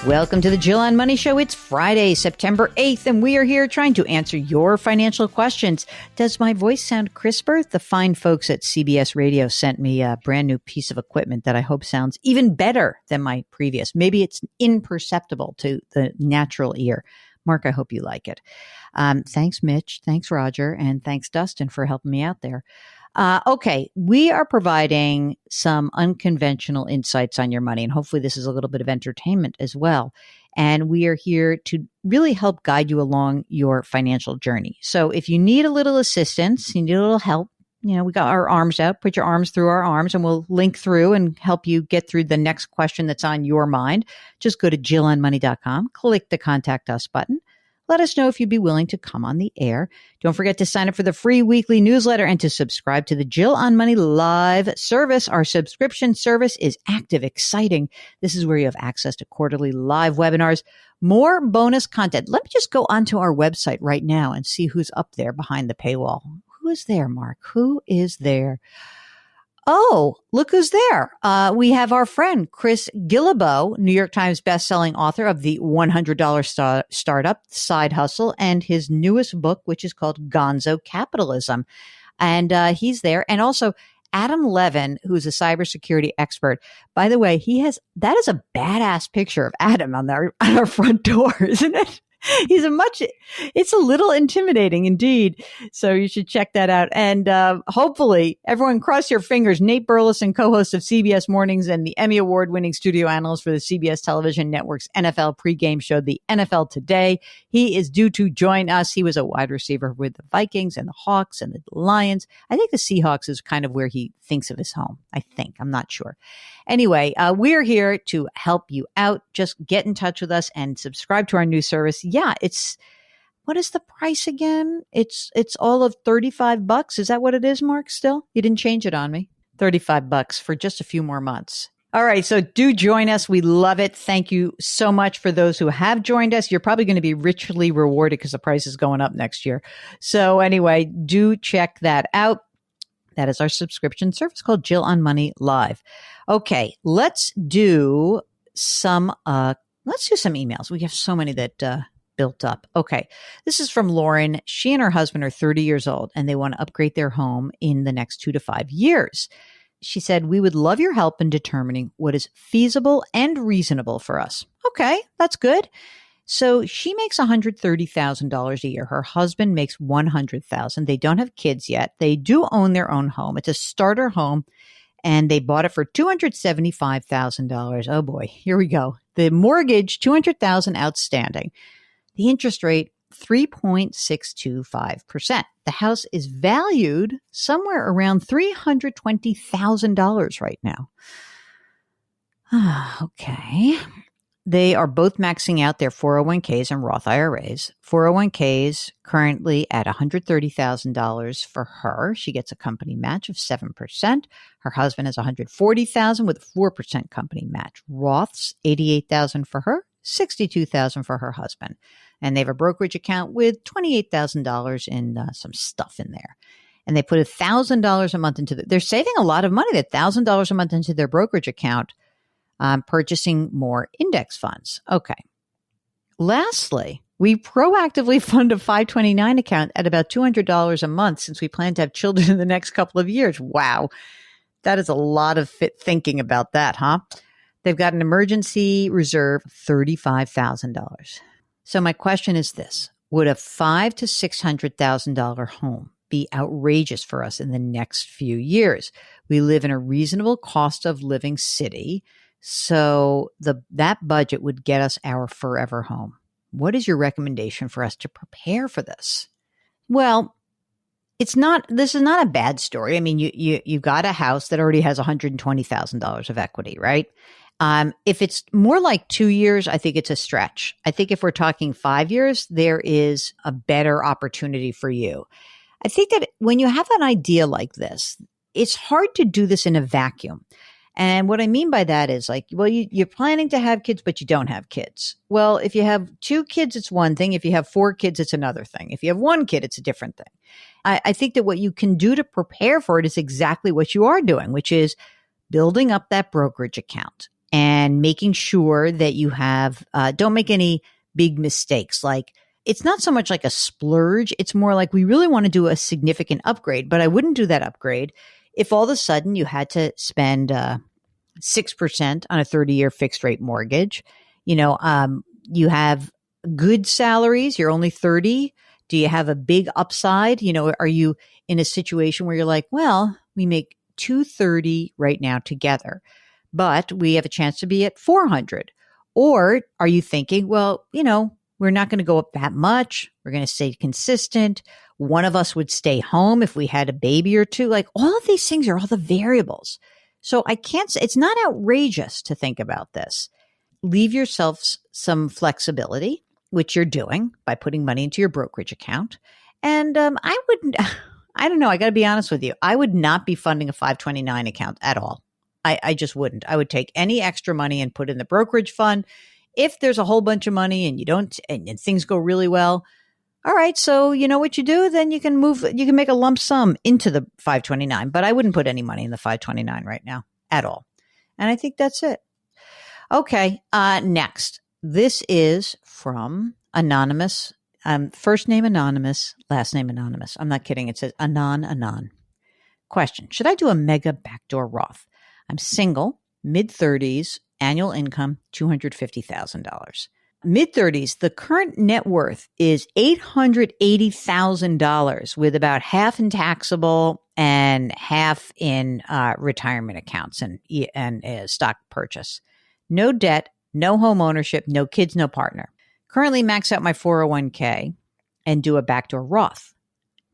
Welcome to the Jill on Money Show. It's Friday, September 8th, and we are here trying to answer your financial questions. Does my voice sound crisper? The fine folks at CBS Radio sent me a brand new piece of equipment that I hope sounds even better than my previous. Maybe it's imperceptible to the natural ear. Mark, I hope you like it. Thanks, Mitch. Thanks, Roger. And thanks, Dustin, for helping me out there. Okay, we are providing some unconventional insights on your money, and hopefully this is a little bit of entertainment as well. And we are here to really help guide you along your financial journey. So if you need a little assistance, you need a little help, we got our arms out, put your arms through our arms, and we'll link through and help you get through the next question that's on your mind. Just go to jillonmoney.com, click the Contact Us button. Let us know if you'd be willing to come on the air. Don't forget to sign up for the free weekly newsletter and to subscribe to the Jill on Money live service. Our subscription service is active, exciting. This is where you have access to quarterly live webinars, more bonus content. Let me just go onto our website right now and see who's up there behind the paywall. Who is there, Mark? Who is there? Oh, look who's there. We have our friend, Chris Guillebeau, New York Times bestselling author of the $100 Startup Side Hustle and his newest book, which is called Gonzo Capitalism. And he's there. And also Adam Levin, who's a cybersecurity expert. By the way, that is a badass picture of Adam on our front door, isn't it? It's a little intimidating indeed. So you should check that out. And hopefully everyone cross your fingers. Nate Burleson, co-host of CBS Mornings and the Emmy Award winning studio analyst for the CBS television network's NFL pregame show, The NFL Today. He is due to join us. He was a wide receiver with the Vikings and the Hawks and the Lions. I think the Seahawks is kind of where he thinks of his home. I'm not sure. Anyway, we're here to help you out. Just get in touch with us and subscribe to our new service. Yeah, what is the price again? It's all of $35. Is that what it is, Mark, still? You didn't change it on me. $35 for just a few more months. All right. So do join us. We love it. Thank you so much for those who have joined us. You're probably going to be richly rewarded because the price is going up next year. So anyway, do check that out. That is our subscription service called Jill on Money Live. Okay, let's do some emails. We have so many that built up. Okay, this is from Lauren. She and her husband are 30 years old and they want to upgrade their home in the next 2 to 5 years. She said, we would love your help in determining what is feasible and reasonable for us. Okay, that's good. So she makes $130,000 a year. Her husband makes $100,000. They don't have kids yet. They do own their own home. It's a starter home, and they bought it for $275,000. Oh boy, here we go. The mortgage, $200,000 outstanding. The interest rate, 3.625%. The house is valued somewhere around $320,000 right now. Okay. They are both maxing out their 401ks and Roth IRAs. 401ks currently at $130,000 for her. She gets a company match of 7%. Her husband has $140,000 with a 4% company match. Roth's $88,000 for her, $62,000 for her husband. And they have a brokerage account with $28,000 in some stuff in there. And they put $1,000 a month they're saving a lot of money, that $1,000 a month into their brokerage account. Purchasing more index funds. Okay. Lastly, we proactively fund a 529 account at about $200 a month since we plan to have children in the next couple of years. Wow. That is a lot of thinking about that, huh? They've got an emergency reserve of $35,000. So my question is this. Would a $500,000 to $600,000 home be outrageous for us in the next few years? We live in a reasonable cost of living city. So that budget would get us our forever home. What is your recommendation for us to prepare for this? Well, this is not a bad story. I mean, you got a house that already has $120,000 of equity, right? If it's more like 2 years, I think it's a stretch. I think if we're talking 5 years, there is a better opportunity for you. I think that when you have an idea like this, it's hard to do this in a vacuum. And what I mean by that is you're planning to have kids, but you don't have kids. Well, if you have 2 kids, it's one thing. If you have 4 kids, it's another thing. If you have 1 kid, it's a different thing. I think that what you can do to prepare for it is exactly what you are doing, which is building up that brokerage account. and making sure that you have, don't make any big mistakes. Like, it's not so much like a splurge. It's more like we really want to do a significant upgrade, but I wouldn't do that upgrade if all of a sudden you had to spend 6% on a 30-year fixed rate mortgage. You have good salaries. You're only 30. Do you have a big upside? Are you in a situation where you're like, well, we make 230 right now together, but we have a chance to be at 400? Or are you thinking, well, we're not going to go up that much. We're going to stay consistent. One of us would stay home if we had a baby or two. Like, all of these things are all the variables. So I can't say it's not outrageous to think about this. Leave yourself some flexibility, which you're doing by putting money into your brokerage account. And I wouldn't, I don't know. I got to be honest with you. I would not be funding a 529 account at all. I just wouldn't. I would take any extra money and put in the brokerage fund. If there's a whole bunch of money and you don't, and things go really well, all right, so you know what you do, then you can make a lump sum into the 529, but I wouldn't put any money in the 529 right now at all. And I think that's it. Okay, next. This is from Anonymous. First name Anonymous, last name Anonymous. I'm not kidding. It says Anon. Question: should I do a mega backdoor Roth? I'm single, mid-30s, annual income $250,000. Mid-30s, the current net worth is $880,000 with about half in taxable and half in retirement accounts and stock purchase. No debt, no home ownership, no kids, no partner. Currently max out my 401k and do a backdoor Roth.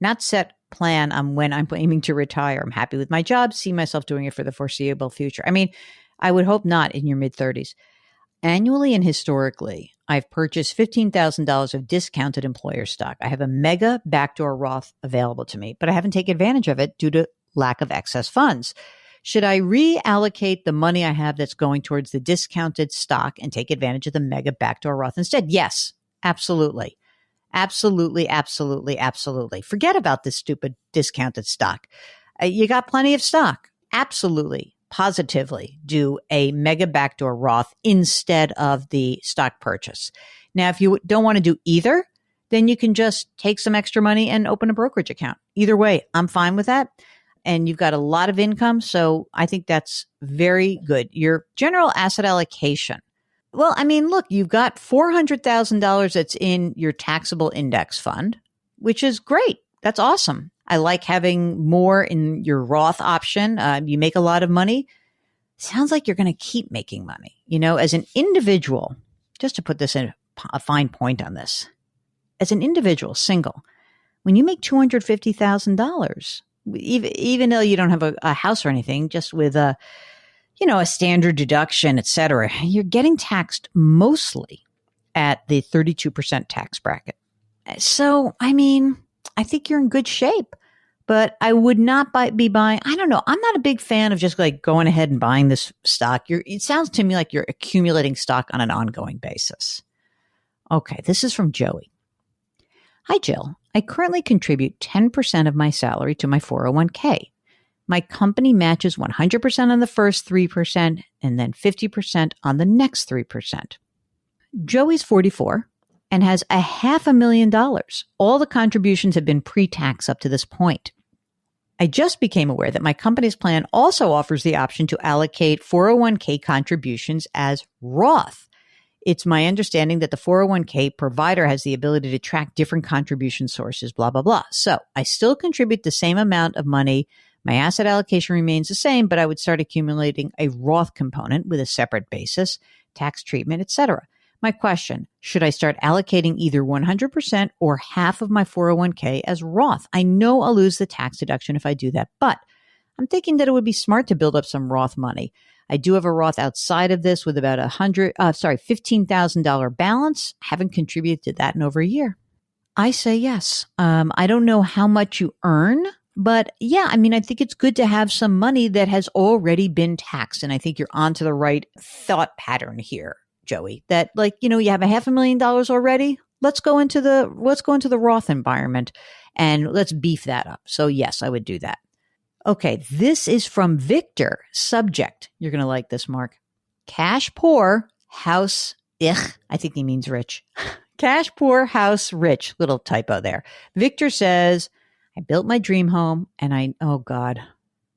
Not set plan on when I'm aiming to retire. I'm happy with my job, see myself doing it for the foreseeable future. I mean, I would hope not in your mid-30s. Annually and historically, I've purchased $15,000 of discounted employer stock. I have a mega backdoor Roth available to me, but I haven't taken advantage of it due to lack of excess funds. Should I reallocate the money I have that's going towards the discounted stock and take advantage of the mega backdoor Roth instead? Yes, absolutely. Absolutely. Forget about this stupid discounted stock. You got plenty of stock. Absolutely. Positively do a mega backdoor Roth instead of the stock purchase. Now, if you don't want to do either, then you can just take some extra money and open a brokerage account. Either way, I'm fine with that. And you've got a lot of income. So I think that's very good. Your general asset allocation. Well, I mean, look, you've got $400,000 that's in your taxable index fund, which is great. That's awesome. I like having more in your Roth option. You make a lot of money. Sounds like you're going to keep making money. As an individual, just to put this in a fine point on this, as an individual, single, when you make $250,000, even though you don't have a house or anything, just with a standard deduction, et cetera, you're getting taxed mostly at the 32% tax bracket. So, I mean, I think you're in good shape, but I would not be buying. I don't know. I'm not a big fan of just like going ahead and buying this stock. It sounds to me like you're accumulating stock on an ongoing basis. Okay. This is from Joey. Hi, Jill. I currently contribute 10% of my salary to my 401k. My company matches 100% on the first 3% and then 50% on the next 3%. Joey's 44 and has $500,000. All the contributions have been pre-tax up to this point. I just became aware that my company's plan also offers the option to allocate 401k contributions as Roth. It's my understanding that the 401k provider has the ability to track different contribution sources, blah, blah, blah. So I still contribute the same amount of money. My asset allocation remains the same, but I would start accumulating a Roth component with a separate basis, tax treatment, etc. My question, should I start allocating either 100% or half of my 401k as Roth? I know I'll lose the tax deduction if I do that, but I'm thinking that it would be smart to build up some Roth money. I do have a Roth outside of this with about $15,000 balance. Haven't contributed to that in over a year. I say yes. I don't know how much you earn, but yeah, I mean, I think it's good to have some money that has already been taxed. And I think you're onto the right thought pattern here, Joey, that you have $500,000 already. Let's go into the Roth environment and let's beef that up. So yes, I would do that. Okay, this is from Victor. Subject. You're going to like this, Mark. Cash poor, house, I think he means rich. Cash poor, house rich. Little typo there. Victor says, I built my dream home and oh God.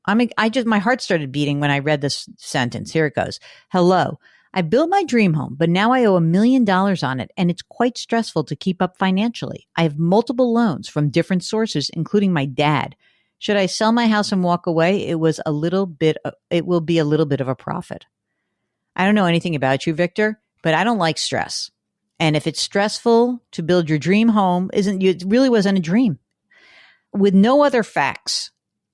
My heart started beating when I read this sentence. Here it goes. Hello. I built my dream home, but now I owe $1 million on it, and it's quite stressful to keep up financially. I have multiple loans from different sources, including my dad. Should I sell my house and walk away? It will be a little bit of a profit. I don't know anything about you, Victor, but I don't like stress. And if it's stressful to build your dream home, it really wasn't a dream. With no other facts,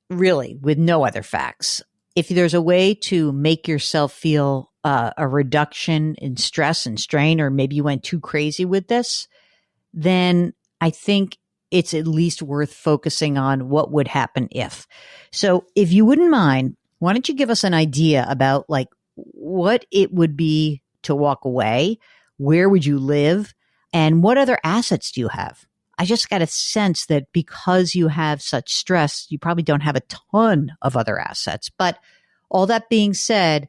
if there's a way to make yourself feel a reduction in stress and strain, or maybe you went too crazy with this, then I think it's at least worth focusing on what would happen if. So if you wouldn't mind, why don't you give us an idea about like what it would be to walk away? Where would you live? And what other assets do you have? I just got a sense that because you have such stress, you probably don't have a ton of other assets. But all that being said,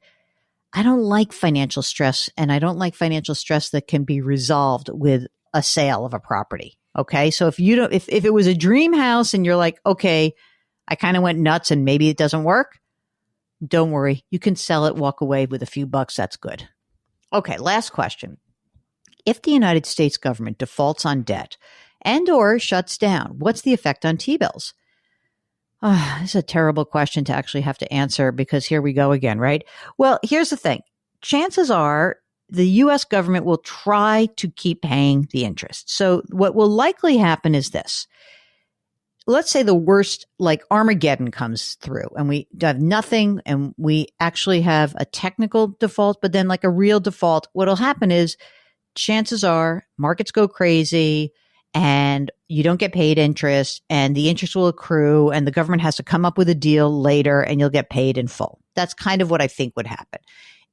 I don't like financial stress, and I don't like financial stress that can be resolved with a sale of a property. Okay. So if it was a dream house and you're like, okay, I kind of went nuts and maybe it doesn't work, don't worry. You can sell it, walk away with a few bucks. That's good. Okay. Last question. If the United States government defaults on debt and or shuts down, what's the effect on T-bills? This is a terrible question to actually have to answer because here we go again, right? Well, here's the thing. Chances are the U.S. government will try to keep paying the interest. So what will likely happen is this. Let's say the worst, like Armageddon comes through and we have nothing and we actually have a technical default, but then like a real default. What'll happen is chances are markets go crazy and you don't get paid interest and the interest will accrue and the government has to come up with a deal later and you'll get paid in full. That's kind of what I think would happen.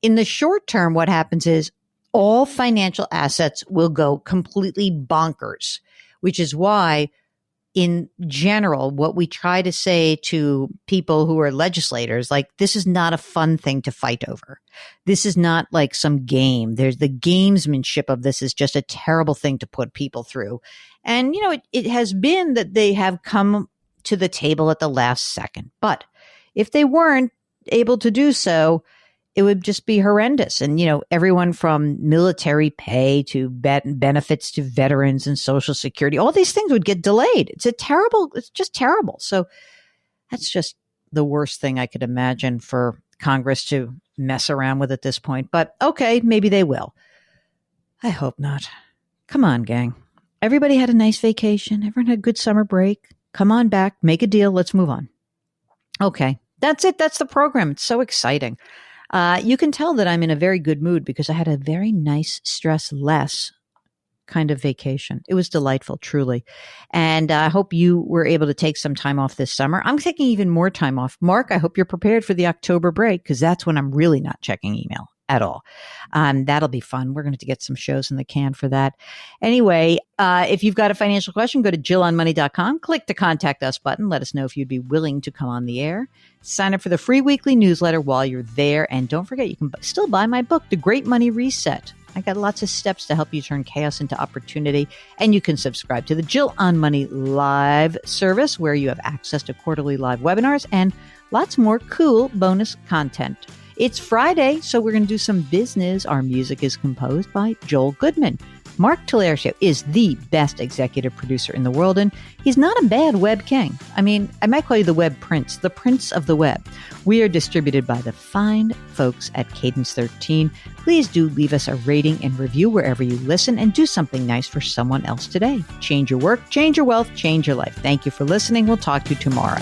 In the short term, what happens is all financial assets will go completely bonkers, which is why in general, what we try to say to people who are legislators, like this is not a fun thing to fight over. This is not like some game. There's the gamesmanship of this is just a terrible thing to put people through. And, you know, it has been that they have come to the table at the last second. But if they weren't able to do so, it would just be horrendous. And, you know, everyone from military pay to benefits to veterans and Social Security, all these things would get delayed. It's just terrible. So that's just the worst thing I could imagine for Congress to mess around with at this point. But okay, maybe they will. I hope not. Come on, gang. Everybody had a nice vacation. Everyone had a good summer break. Come on back, make a deal. Let's move on. Okay, that's it. That's the program. It's so exciting. You can tell that I'm in a very good mood because I had a very nice, stress-less kind of vacation. It was delightful, truly. And I hope you were able to take some time off this summer. I'm taking even more time off. Mark, I hope you're prepared for the October break because that's when I'm really not checking email at all. That'll be fun. We're going to get some shows in the can for that. Anyway, if you've got a financial question, go to JillOnMoney.com, click the Contact Us button. Let us know if you'd be willing to come on the air. Sign up for the free weekly newsletter while you're there. And don't forget, you can still buy my book, The Great Money Reset. I got lots of steps to help you turn chaos into opportunity. And you can subscribe to the Jill on Money live service where you have access to quarterly live webinars and lots more cool bonus content. It's Friday, so we're going to do some business. Our music is composed by Joel Goodman. Mark Talercio is the best executive producer in the world, and he's not a bad web king. I mean, I might call you the web prince, the prince of the web. We are distributed by the fine folks at Cadence 13. Please do leave us a rating and review wherever you listen and do something nice for someone else today. Change your work, change your wealth, change your life. Thank you for listening. We'll talk to you tomorrow.